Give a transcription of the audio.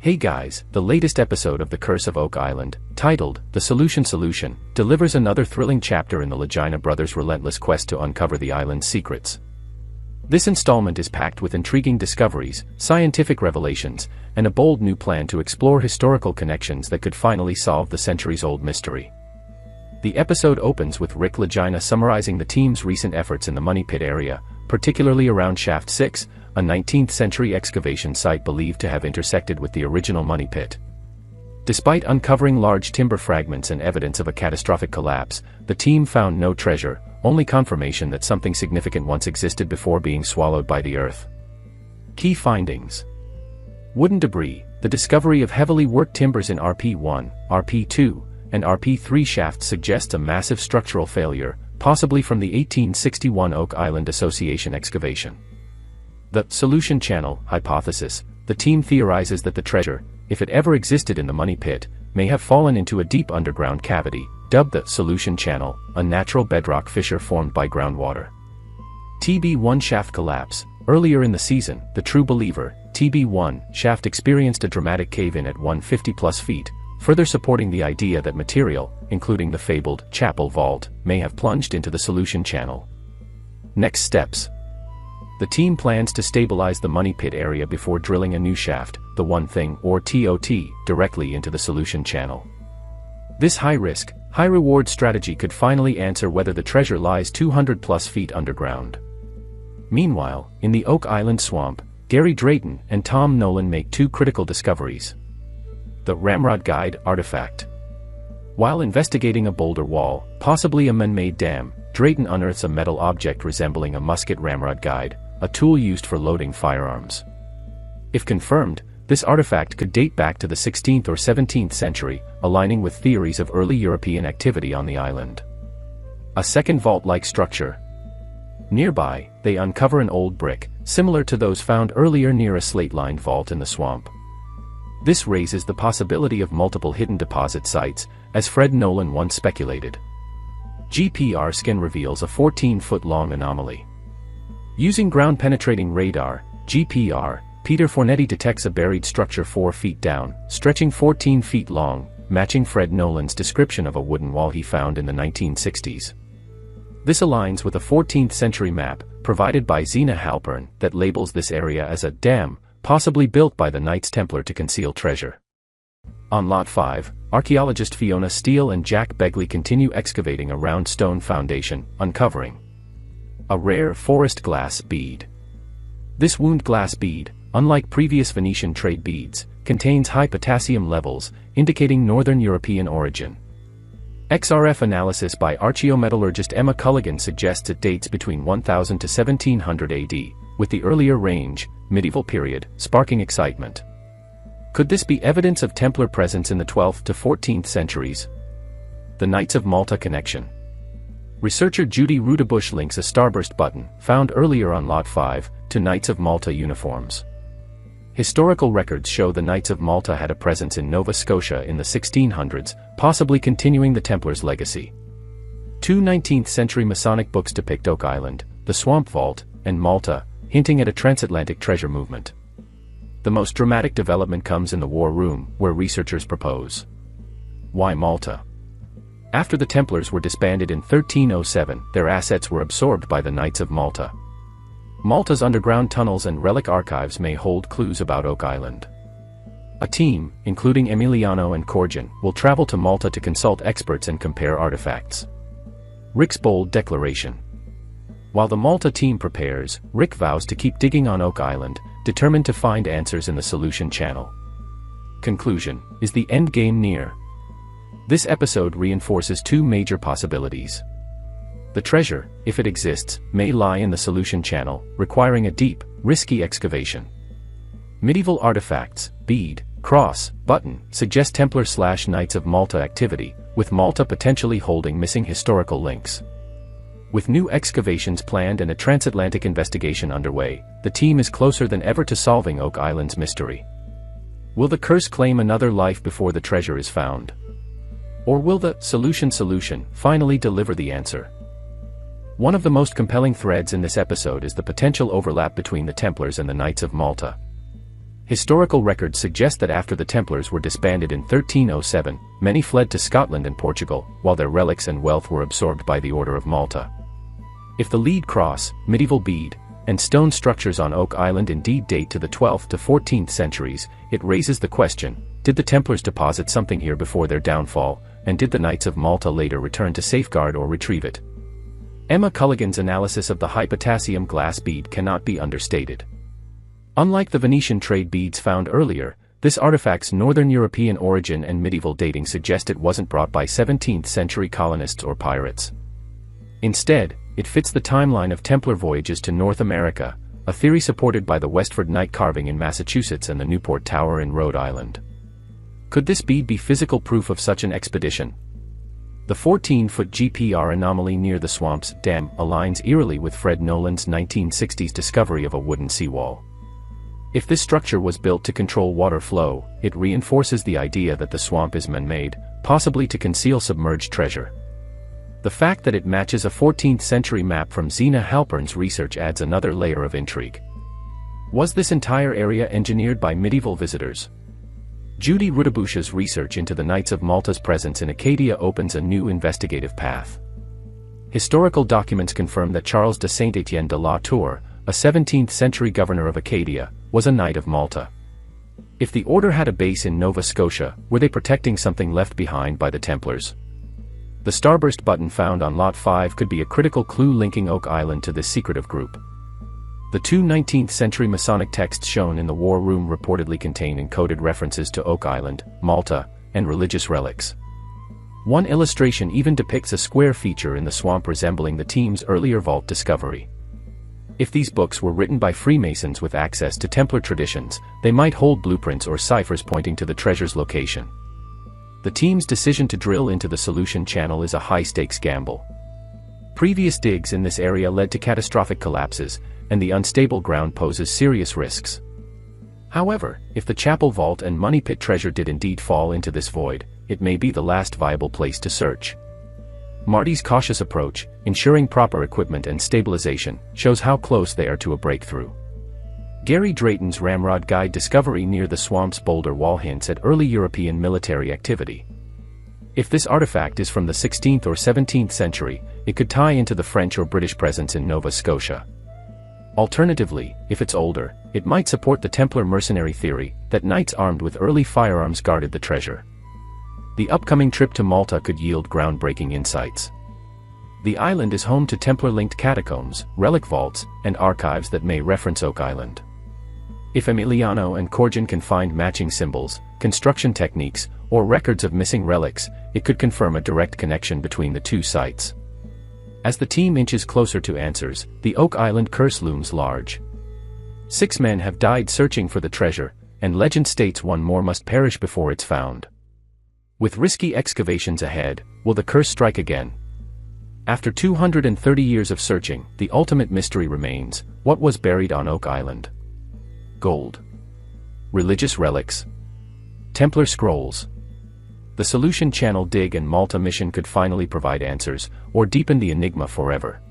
Hey guys, the latest episode of The Curse of Oak Island, titled The Solution, delivers another thrilling chapter in the Lagina brothers' relentless quest to uncover the island's secrets. This installment is packed with intriguing discoveries, scientific revelations, and a bold new plan to explore historical connections that could finally solve the centuries-old mystery. The episode opens with Rick Lagina summarizing the team's recent efforts in the Money Pit area, particularly around Shaft 6, a 19th-century excavation site believed to have intersected with the original Money Pit. Despite uncovering large timber fragments and evidence of a catastrophic collapse, the team found no treasure, only confirmation that something significant once existed before being swallowed by the earth. Key findings: wooden debris. The discovery of heavily worked timbers in RP1, RP2, and RP3 shafts suggests a massive structural failure, possibly from the 1861 Oak Island Association excavation. The Solution Canal hypothesis. The team theorizes that the treasure, if it ever existed in the Money Pit, may have fallen into a deep underground cavity, dubbed the Solution Canal, a natural bedrock fissure formed by groundwater. TB1 shaft collapse. Earlier in the season, the True Believer, TB1 shaft experienced a dramatic cave-in at 150+ feet, further supporting the idea that material, including the fabled chapel vault, may have plunged into the Solution Canal. Next steps. The team plans to stabilize the Money Pit area before drilling a new shaft, the One Thing or TOT, directly into the Solution Canal. This high-risk, high-reward strategy could finally answer whether the treasure lies 200+ feet underground. Meanwhile, in the Oak Island swamp, Gary Drayton and Tom Nolan make two critical discoveries. The Ramrod Guide artifact. While investigating a boulder wall, possibly a man-made dam, Drayton unearths a metal object resembling a musket ramrod guide, a tool used for loading firearms. If confirmed, this artifact could date back to the 16th or 17th century, aligning with theories of early European activity on the island. A second vault-like structure. Nearby, they uncover an old brick, similar to those found earlier near a slate-lined vault in the swamp. This raises the possibility of multiple hidden deposit sites, as Fred Nolan once speculated. GPR scan reveals a 14-foot-long anomaly. Using ground-penetrating radar, GPR, Peter Fornetti detects a buried structure 4 feet down, stretching 14 feet long, matching Fred Nolan's description of a wooden wall he found in the 1960s. This aligns with a 14th-century map, provided by Zena Halpern, that labels this area as a dam, possibly built by the Knights Templar to conceal treasure. On Lot 5, archaeologist Fiona Steele and Jack Begley continue excavating a round stone foundation, uncovering a rare forest glass bead. This wound glass bead, unlike previous Venetian trade beads, contains high potassium levels, indicating Northern European origin. XRF analysis by archaeometallurgist Emma Culligan suggests it dates between 1000 to 1700 AD, with the earlier range, medieval period, sparking excitement. Could this be evidence of Templar presence in the 12th to 14th centuries? The Knights of Malta connection. Researcher Judy Rudebush links a starburst button, found earlier on Lot 5, to Knights of Malta uniforms. Historical records show the Knights of Malta had a presence in Nova Scotia in the 1600s, possibly continuing the Templars' legacy. Two 19th-century Masonic books depict Oak Island, the Swamp Vault, and Malta, hinting at a transatlantic treasure movement. The most dramatic development comes in the War Room, where researchers propose. Why Malta? After the Templars were disbanded in 1307, their assets were absorbed by the Knights of Malta. Malta's underground tunnels and relic archives may hold clues about Oak Island. A team, including Emiliano and Corjan, will travel to Malta to consult experts and compare artifacts. Rick's bold declaration. While the Malta team prepares, Rick vows to keep digging on Oak Island, determined to find answers in the Solution Canal. Conclusion. Is the end game near? This episode reinforces two major possibilities. The treasure, if it exists, may lie in the Solution Canal, requiring a deep, risky excavation. Medieval artifacts, bead, cross, button, suggest Templar/Knights of Malta activity, with Malta potentially holding missing historical links. With new excavations planned and a transatlantic investigation underway, the team is closer than ever to solving Oak Island's mystery. Will the curse claim another life before the treasure is found? Or will the Solution finally deliver the answer? One of the most compelling threads in this episode is the potential overlap between the Templars and the Knights of Malta. Historical records suggest that after the Templars were disbanded in 1307, many fled to Scotland and Portugal, while their relics and wealth were absorbed by the Order of Malta. If the lead cross, medieval bead, and stone structures on Oak Island indeed date to the 12th to 14th centuries, it raises the question, did the Templars deposit something here before their downfall, and did the Knights of Malta later return to safeguard or retrieve it? Emma Culligan's analysis of the high potassium glass bead cannot be understated. Unlike the Venetian trade beads found earlier, this artifact's Northern European origin and medieval dating suggest it wasn't brought by 17th century colonists or pirates. Instead, it fits the timeline of Templar voyages to North America, a theory supported by the Westford Knight carving in Massachusetts and the Newport Tower in Rhode Island. Could this bead be physical proof of such an expedition? The 14-foot GPR anomaly near the swamp's dam aligns eerily with Fred Nolan's 1960s discovery of a wooden seawall. If this structure was built to control water flow, it reinforces the idea that the swamp is man-made, possibly to conceal submerged treasure. The fact that it matches a 14th-century map from Zena Halpern's research adds another layer of intrigue. Was this entire area engineered by medieval visitors? Judy Rudabuscha's research into the Knights of Malta's presence in Acadia opens a new investigative path. Historical documents confirm that Charles de Saint-Étienne de la Tour, a 17th-century governor of Acadia, was a Knight of Malta. If the order had a base in Nova Scotia, were they protecting something left behind by the Templars? The starburst button found on Lot 5 could be a critical clue linking Oak Island to this secretive group. The two 19th-century Masonic texts shown in the War Room reportedly contain encoded references to Oak Island, Malta, and religious relics. One illustration even depicts a square feature in the swamp resembling the team's earlier vault discovery. If these books were written by Freemasons with access to Templar traditions, they might hold blueprints or ciphers pointing to the treasure's location. The team's decision to drill into the Solution Channel is a high-stakes gamble. Previous digs in this area led to catastrophic collapses, and the unstable ground poses serious risks. However, if the chapel vault and money pit treasure did indeed fall into this void, it may be the last viable place to search. Marty's cautious approach, ensuring proper equipment and stabilization, shows how close they are to a breakthrough. Gary Drayton's Ramrod Guide discovery near the swamp's boulder wall hints at early European military activity. If this artifact is from the 16th or 17th century, it could tie into the French or British presence in Nova Scotia. Alternatively, if it's older, it might support the Templar mercenary theory that knights armed with early firearms guarded the treasure. The upcoming trip to Malta could yield groundbreaking insights. The island is home to Templar-linked catacombs, relic vaults, and archives that may reference Oak Island. If Emiliano and Corjan can find matching symbols, construction techniques, or records of missing relics, it could confirm a direct connection between the two sites. As the team inches closer to answers, the Oak Island curse looms large. 6 men have died searching for the treasure, and legend states one more must perish before it's found. With risky excavations ahead, will the curse strike again? After 230 years of searching, the ultimate mystery remains: what was buried on Oak Island? Gold. Religious relics. Templar scrolls. The Solution Channel dig and Malta mission could finally provide answers, or deepen the enigma forever.